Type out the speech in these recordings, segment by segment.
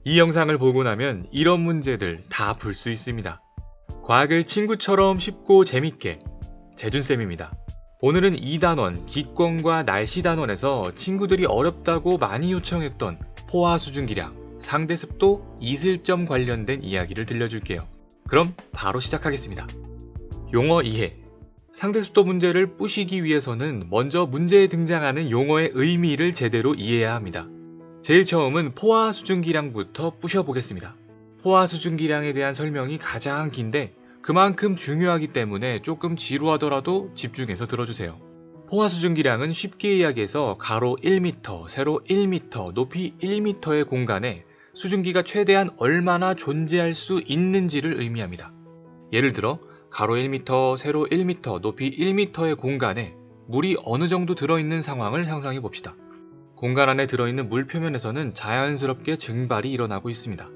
이 영상을 보고 나면 이런 문제들 다 풀 수 있습니다. 과학을 친구처럼 쉽고 재밌게 재준쌤입니다. 오늘은 2단원 기권과 날씨 단원에서 친구들이 어렵다고 많이 요청했던 포화 수증기량, 상대습도, 이슬점 관련된 이야기를 들려줄게요. 그럼 바로 시작하겠습니다. 용어 이해. 상대습도 문제를 푸시기 위해서는 먼저 문제에 등장하는 용어의 의미를 제대로 이해해야 합니다. 제일 처음은 포화 수증기량부터 푸셔보겠습니다. 포화 수증기량에 대한 설명이 가장 긴데 그만큼 중요하기 때문에 조금 지루하더라도 집중해서 들어주세요. 포화 수증기량은 쉽게 이야기해서 가로 1m, 세로 1m, 높이 1m의 공간에 수증기가 최대한 얼마나 존재할 수 있는지를 의미합니다. 예를 들어 가로 1m, 세로 1m, 높이 1m의 공간에 물이 어느 정도 들어있는 상황을 상상해 봅시다. 공간 안에 들어있는 물 표면에서는 자연스럽게 증발이 일어나고 있습니다.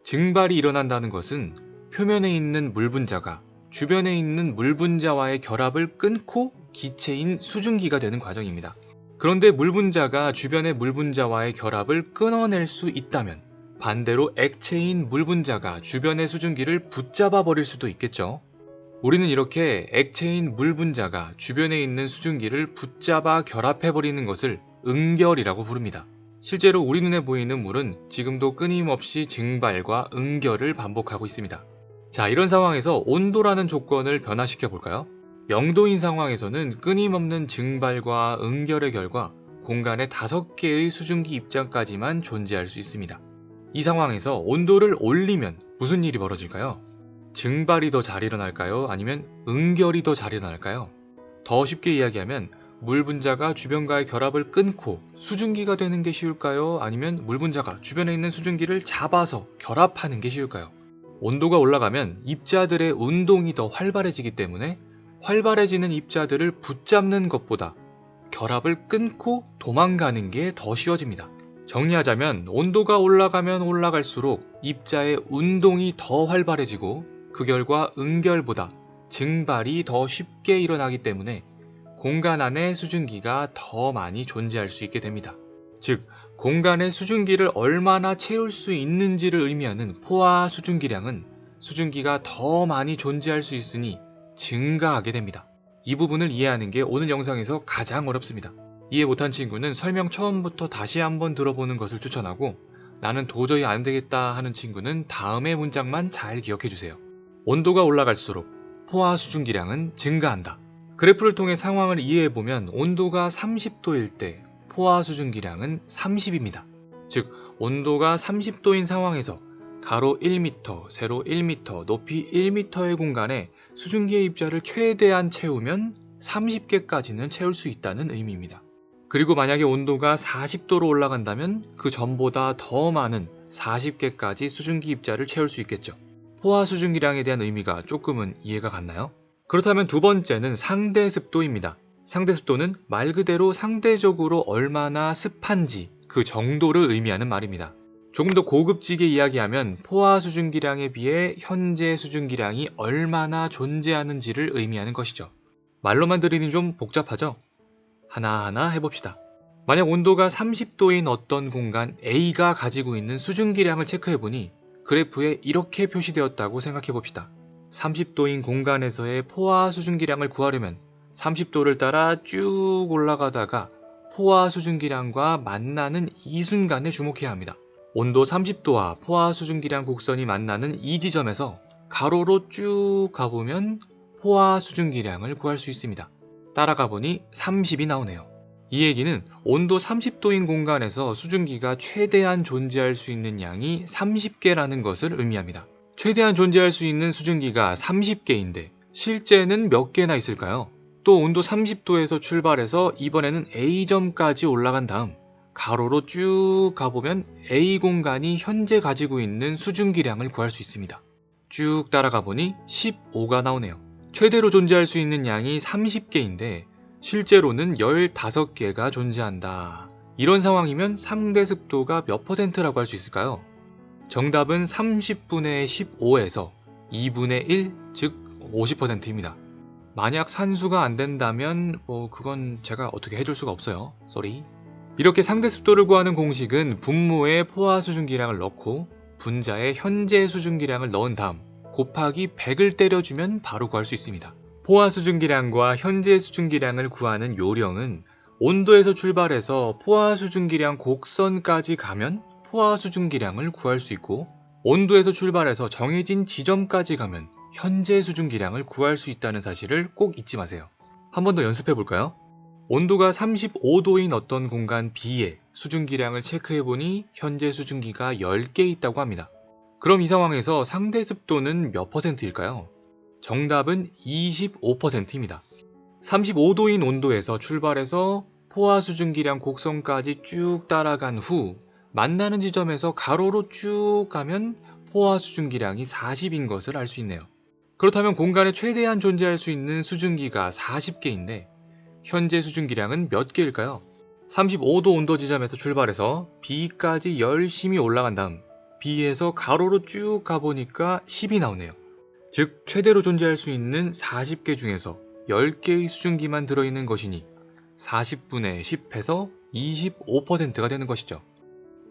증발이 일어난다는 것은 표면에 있는 물 분자가 주변에 있는 물 분자와의 결합을 끊고 기체인 수증기가 되는 과정입니다. 그런데 물 분자가 주변의 물 분자와의 결합을 끊어낼 수 있다면 반대로 액체인 물 분자가 주변의 수증기를 붙잡아 버릴 수도 있겠죠. 우리는 이렇게 액체인 물 분자가 주변에 있는 수증기를 붙잡아 결합해버리는 것을 응결이라고 부릅니다. 실제로 우리 눈에 보이는 물은 지금도 끊임없이 증발과 응결을 반복하고 있습니다. 자, 이런 상황에서 온도라는 조건을 변화시켜 볼까요? 0도인 상황에서는 끊임없는 증발과 응결의 결과 공간에 5개의 수증기 입장까지만 존재할 수 있습니다. 이 상황에서 온도를 올리면 무슨 일이 벌어질까요? 증발이 더 잘 일어날까요? 아니면 응결이 더 잘 일어날까요? 더 쉽게 이야기하면 물 분자가 주변과의 결합을 끊고 수증기가 되는 게 쉬울까요? 아니면 물 분자가 주변에 있는 수증기를 잡아서 결합하는 게 쉬울까요? 온도가 올라가면 입자들의 운동이 더 활발해지기 때문에 활발해지는 입자들을 붙잡는 것보다 결합을 끊고 도망가는 게 더 쉬워집니다. 정리하자면 온도가 올라가면 올라갈수록 입자의 운동이 더 활발해지고 그 결과 응결보다 증발이 더 쉽게 일어나기 때문에 공간 안에 수증기가 더 많이 존재할 수 있게 됩니다. 즉, 공간에 수증기를 얼마나 채울 수 있는지를 의미하는 포화 수증기량은 수증기가 더 많이 존재할 수 있으니 증가하게 됩니다. 이 부분을 이해하는 게 오늘 영상에서 가장 어렵습니다. 이해 못한 친구는 설명 처음부터 다시 한번 들어보는 것을 추천하고 나는 도저히 안 되겠다 하는 친구는 다음의 문장만 잘 기억해 주세요. 온도가 올라갈수록 포화 수증기량은 증가한다. 그래프를 통해 상황을 이해해보면 온도가 30도일 때 포화 수증기량은 30입니다. 즉, 온도가 30도인 상황에서 가로 1m, 세로 1m, 높이 1m의 공간에 수증기의 입자를 최대한 채우면 30개까지는 채울 수 있다는 의미입니다. 그리고 만약에 온도가 40도로 올라간다면 그 전보다 더 많은 40개까지 수증기 입자를 채울 수 있겠죠. 포화 수증기량에 대한 의미가 조금은 이해가 갔나요? 그렇다면 두 번째는 상대습도입니다. 상대습도는 말 그대로 상대적으로 얼마나 습한지 그 정도를 의미하는 말입니다. 조금 더 고급지게 이야기하면 포화 수증기량에 비해 현재 수증기량이 얼마나 존재하는지를 의미하는 것이죠. 말로만 들으니 좀 복잡하죠? 하나하나 해봅시다. 만약 온도가 30도인 어떤 공간 A가 가지고 있는 수증기량을 체크해보니 그래프에 이렇게 표시되었다고 생각해봅시다. 30도인 공간에서의 포화 수증기량을 구하려면 30도를 따라 쭉 올라가다가 포화 수증기량과 만나는 이 순간에 주목해야 합니다. 온도 30도와 포화 수증기량 곡선이 만나는 이 지점에서 가로로 쭉 가보면 포화 수증기량을 구할 수 있습니다. 따라가 보니 30이 나오네요. 이 얘기는 온도 30도인 공간에서 수증기가 최대한 존재할 수 있는 양이 30개라는 것을 의미합니다. 최대한 존재할 수 있는 수증기가 30개인데 실제는 몇 개나 있을까요? 또 온도 30도에서 출발해서 이번에는 A점까지 올라간 다음 가로로 쭉 가보면 A 공간이 현재 가지고 있는 수증기량을 구할 수 있습니다. 쭉 따라가 보니 15가 나오네요. 최대로 존재할 수 있는 양이 30개인데 실제로는 15개가 존재한다. 이런 상황이면 상대습도가 몇 %라고 할 수 있을까요? 정답은 30분의 15에서 2분의 1, 즉 50%입니다. 만약 산수가 안 된다면 그건 제가 어떻게 해줄 수가 없어요. 쏘리. 이렇게 상대습도를 구하는 공식은 분모에 포화 수증기량을 넣고 분자에 현재 수증기량을 넣은 다음 곱하기 100을 때려주면 바로 구할 수 있습니다. 포화 수증기량과 현재 수증기량을 구하는 요령은 온도에서 출발해서 포화 수증기량 곡선까지 가면 포화 수증기량을 구할 수 있고, 온도에서 출발해서 정해진 지점까지 가면 현재 수증기량을 구할 수 있다는 사실을 꼭 잊지 마세요. 한 번 더 연습해 볼까요? 온도가 35도인 어떤 공간 B의 수증기량을 체크해보니 현재 수증기가 10개 있다고 합니다. 그럼 이 상황에서 상대 습도는 몇 %일까요? 정답은 25%입니다. 35도인 온도에서 출발해서 포화 수증기량 곡선까지 쭉 따라간 후 만나는 지점에서 가로로 쭉 가면 포화 수증기량이 40인 것을 알 수 있네요. 그렇다면 공간에 최대한 존재할 수 있는 수증기가 40개인데 현재 수증기량은 몇 개일까요? 35도 온도 지점에서 출발해서 B까지 열심히 올라간 다음 B에서 가로로 쭉 가보니까 10이 나오네요. 즉 최대로 존재할 수 있는 40개 중에서 10개의 수증기만 들어있는 것이니 40분의 10해서 25%가 되는 것이죠.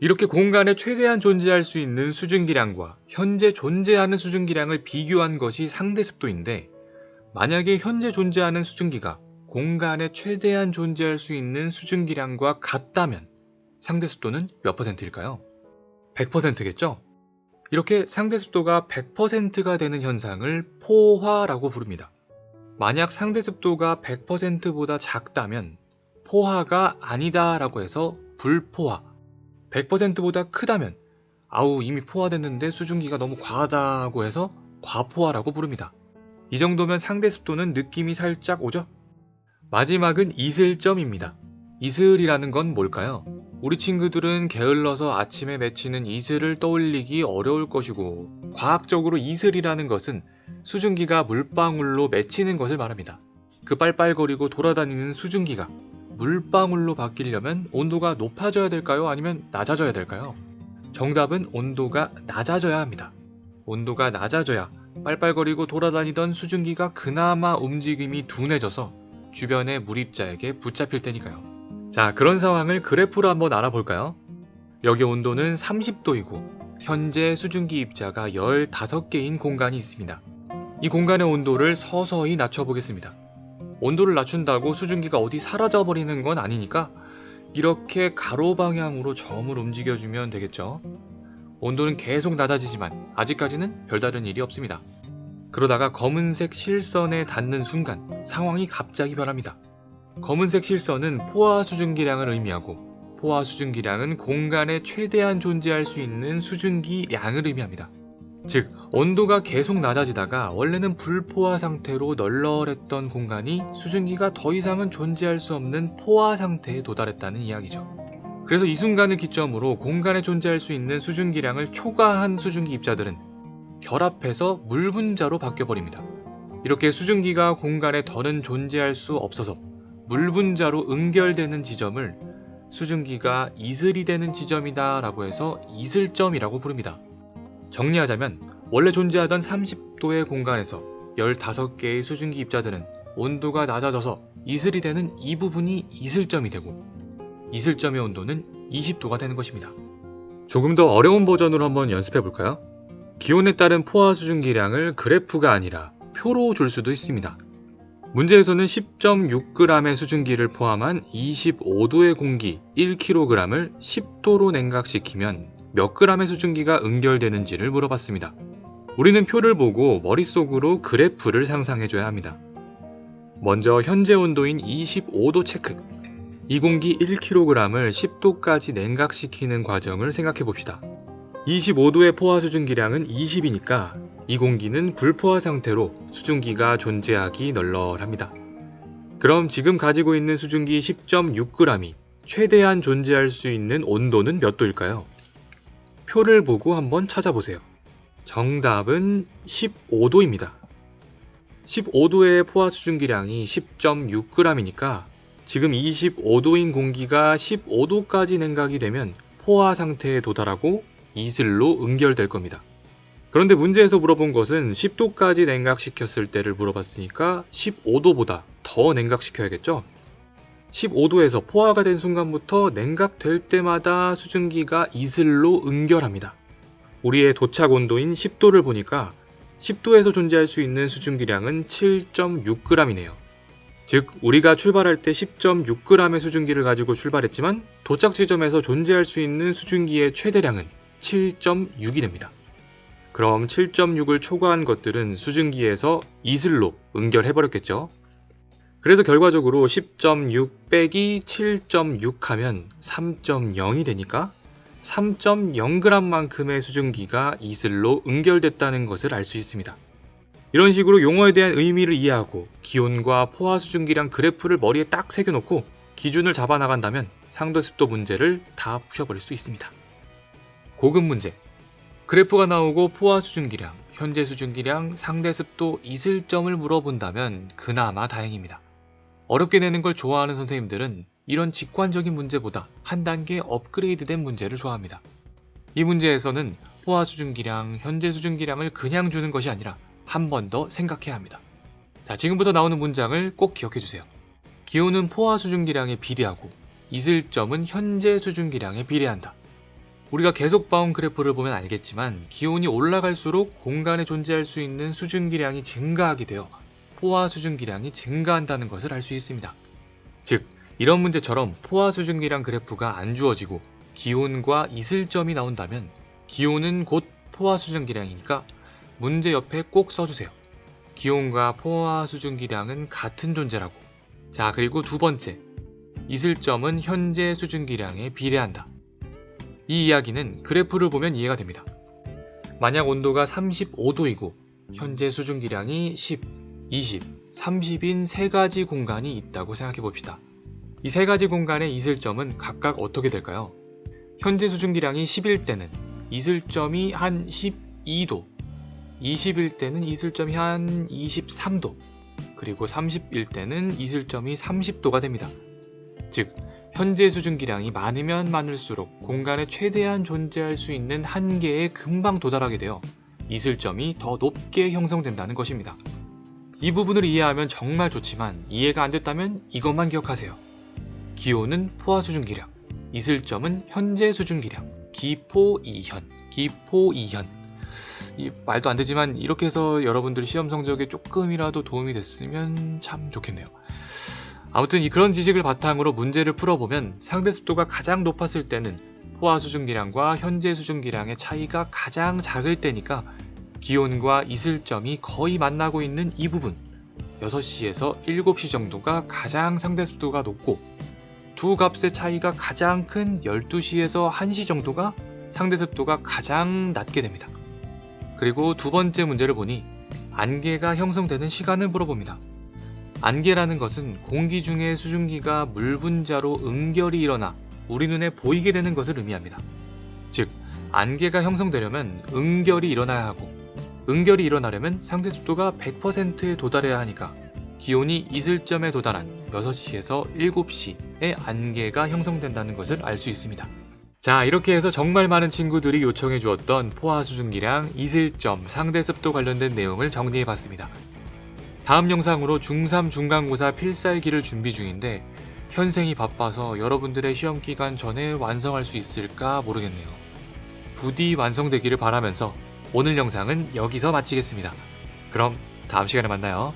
이렇게 공간에 최대한 존재할 수 있는 수증기량과 현재 존재하는 수증기량을 비교한 것이 상대 습도인데, 만약에 현재 존재하는 수증기가 공간에 최대한 존재할 수 있는 수증기량과 같다면 상대 습도는 몇 %일까요? 100%겠죠? 이렇게 상대 습도가 100%가 되는 현상을 포화라고 부릅니다. 만약 상대 습도가 100%보다 작다면 포화가 아니다 라고 해서 불포화, 100%보다 크다면 아우 이미 포화됐는데 수증기가 너무 과하다고 해서 과포화라고 부릅니다. 이 정도면 상대 습도는 느낌이 살짝 오죠? 마지막은 이슬점입니다. 이슬이라는 건 뭘까요? 우리 친구들은 게을러서 아침에 맺히는 이슬을 떠올리기 어려울 것이고, 과학적으로 이슬이라는 것은 수증기가 물방울로 맺히는 것을 말합니다. 그 빨빨거리고 돌아다니는 수증기가 물방울로 바뀌려면 온도가 높아져야 될까요? 아니면 낮아져야 될까요? 정답은 온도가 낮아져야 합니다. 온도가 낮아져야 빨빨거리고 돌아다니던 수증기가 그나마 움직임이 둔해져서 주변의 물입자에게 붙잡힐 테니까요. 자, 그런 상황을 그래프로 한번 알아볼까요? 여기 온도는 30도이고 현재 수증기 입자가 15개인 공간이 있습니다. 이 공간의 온도를 서서히 낮춰보겠습니다. 온도를 낮춘다고 수증기가 어디 사라져버리는 건 아니니까 이렇게 가로 방향으로 점을 움직여주면 되겠죠. 온도는 계속 낮아지지만 아직까지는 별다른 일이 없습니다. 그러다가 검은색 실선에 닿는 순간 상황이 갑자기 변합니다. 검은색 실선은 포화 수증기량을 의미하고, 포화 수증기량은 공간에 최대한 존재할 수 있는 수증기량을 의미합니다. 즉 온도가 계속 낮아지다가 원래는 불포화 상태로 널널했던 공간이 수증기가 더 이상은 존재할 수 없는 포화 상태에 도달했다는 이야기죠. 그래서 이 순간을 기점으로 공간에 존재할 수 있는 수증기량을 초과한 수증기 입자들은 결합해서 물 분자로 바뀌어버립니다. 이렇게 수증기가 공간에 더는 존재할 수 없어서 물 분자로 응결되는 지점을 수증기가 이슬이 되는 지점이다 라고 해서 이슬점이라고 부릅니다. 정리하자면 원래 존재하던 30도의 공간에서 15개의 수증기 입자들은 온도가 낮아져서 이슬이 되는 이 부분이 이슬점이 되고, 이슬점의 온도는 20도가 되는 것입니다. 조금 더 어려운 버전으로 한번 연습해 볼까요? 기온에 따른 포화 수증기량을 그래프가 아니라 표로 줄 수도 있습니다. 문제에서는 10.6g의 수증기를 포함한 25도의 공기 1kg을 10도로 냉각시키면 몇 g의 수증기가 응결되는지를 물어봤습니다. 우리는 표를 보고 머릿속으로 그래프를 상상해줘야 합니다. 먼저 현재 온도인 25도 체크. 이 공기 1kg을 10도까지 냉각시키는 과정을 생각해봅시다. 25도의 포화 수증기량은 20이니까 이 공기는 불포화 상태로 수증기가 존재하기 널널합니다. 그럼 지금 가지고 있는 수증기 10.6g이 최대한 존재할 수 있는 온도는 몇 도일까요? 표를 보고 한번 찾아보세요. 정답은 15도입니다. 15도의 포화 수증기량이 10.6g이니까 지금 25도인 공기가 15도까지 냉각이 되면 포화 상태에 도달하고 이슬로 응결될 겁니다. 그런데 문제에서 물어본 것은 10도까지 냉각시켰을 때를 물어봤으니까 15도보다 더 냉각시켜야겠죠? 15도에서 포화가 된 순간부터 냉각될 때마다 수증기가 이슬로 응결합니다. 우리의 도착 온도인 10도를 보니까 10도에서 존재할 수 있는 수증기량은 7.6g이네요. 즉 우리가 출발할 때 10.6g의 수증기를 가지고 출발했지만 도착 지점에서 존재할 수 있는 수증기의 최대량은 7.6이 됩니다. 그럼 7.6을 초과한 것들은 수증기에서 이슬로 응결해버렸겠죠. 그래서 결과적으로 10.6 빼기 7.6 하면 3.0이 되니까 3.0g만큼의 수증기가 이슬로 응결됐다는 것을 알 수 있습니다. 이런 식으로 용어에 대한 의미를 이해하고 기온과 포화 수증기량 그래프를 머리에 딱 새겨놓고 기준을 잡아 나간다면 상대습도 문제를 다 푸셔버릴 수 있습니다. 고급 문제. 그래프가 나오고 포화 수증기량, 현재 수증기량, 상대습도, 이슬점을 물어본다면 그나마 다행입니다. 어렵게 내는 걸 좋아하는 선생님들은 이런 직관적인 문제보다 한 단계 업그레이드된 문제를 좋아합니다. 이 문제에서는 포화 수증기량, 현재 수증기량을 그냥 주는 것이 아니라 한 번 더 생각해야 합니다. 자, 지금부터 나오는 문장을 꼭 기억해주세요. 기온은 포화 수증기량에 비례하고 이슬점은 현재 수증기량에 비례한다. 우리가 계속 봐온 그래프를 보면 알겠지만 기온이 올라갈수록 공간에 존재할 수 있는 수증기량이 증가하게 되어 포화 수증기량이 증가한다는 것을 알 수 있습니다. 즉, 이런 문제처럼 포화 수증기량 그래프가 안 주어지고 기온과 이슬점이 나온다면 기온은 곧 포화 수증기량이니까 문제 옆에 꼭 써주세요. 기온과 포화 수증기량은 같은 존재라고. 자, 그리고 두 번째, 이슬점은 현재 수증기량에 비례한다. 이 이야기는 그래프를 보면 이해가 됩니다. 만약 온도가 35도이고 현재 수증기량이 10, 20, 30인 세 가지 공간이 있다고 생각해 봅시다. 이 세 가지 공간의 이슬점은 각각 어떻게 될까요? 현재 수증기량이 10일 때는 이슬점이 한 12도, 20일 때는 이슬점이 한 23도, 그리고 30일 때는 이슬점이 30도가 됩니다. 즉, 현재 수증기량이 많으면 많을수록 공간에 최대한 존재할 수 있는 한계에 금방 도달하게 되어 이슬점이 더 높게 형성된다는 것입니다. 이 부분을 이해하면 정말 좋지만 이해가 안 됐다면 이것만 기억하세요. 기온은 포화 수증기량, 이슬점은 현재 수증기량, 기포이현. 이 말도 안 되지만 이렇게 해서 여러분들 시험 성적에 조금이라도 도움이 됐으면 참 좋겠네요. 아무튼 그런 지식을 바탕으로 문제를 풀어보면 상대습도가 가장 높았을 때는 포화 수증기량과 현재 수증기량의 차이가 가장 작을 때니까 기온과 이슬점이 거의 만나고 있는 이 부분 6시에서 7시 정도가 가장 상대습도가 높고 두 값의 차이가 가장 큰 12시에서 1시 정도가 상대습도가 가장 낮게 됩니다. 그리고 두 번째 문제를 보니 안개가 형성되는 시간을 물어봅니다. 안개라는 것은 공기 중에 수증기가 물 분자로 응결이 일어나 우리 눈에 보이게 되는 것을 의미합니다. 즉, 안개가 형성되려면 응결이 일어나야 하고 응결이 일어나려면 상대습도가 100%에 도달해야 하니까 기온이 이슬점에 도달한 6시에서 7시에 안개가 형성된다는 것을 알 수 있습니다. 자, 이렇게 해서 정말 많은 친구들이 요청해 주었던 포화 수증기량, 이슬점, 상대습도 관련된 내용을 정리해봤습니다. 다음 영상으로 중3 중간고사 필살기를 준비 중인데 현생이 바빠서 여러분들의 시험 기간 전에 완성할 수 있을까 모르겠네요. 부디 완성되기를 바라면서 오늘 영상은 여기서 마치겠습니다. 그럼 다음 시간에 만나요.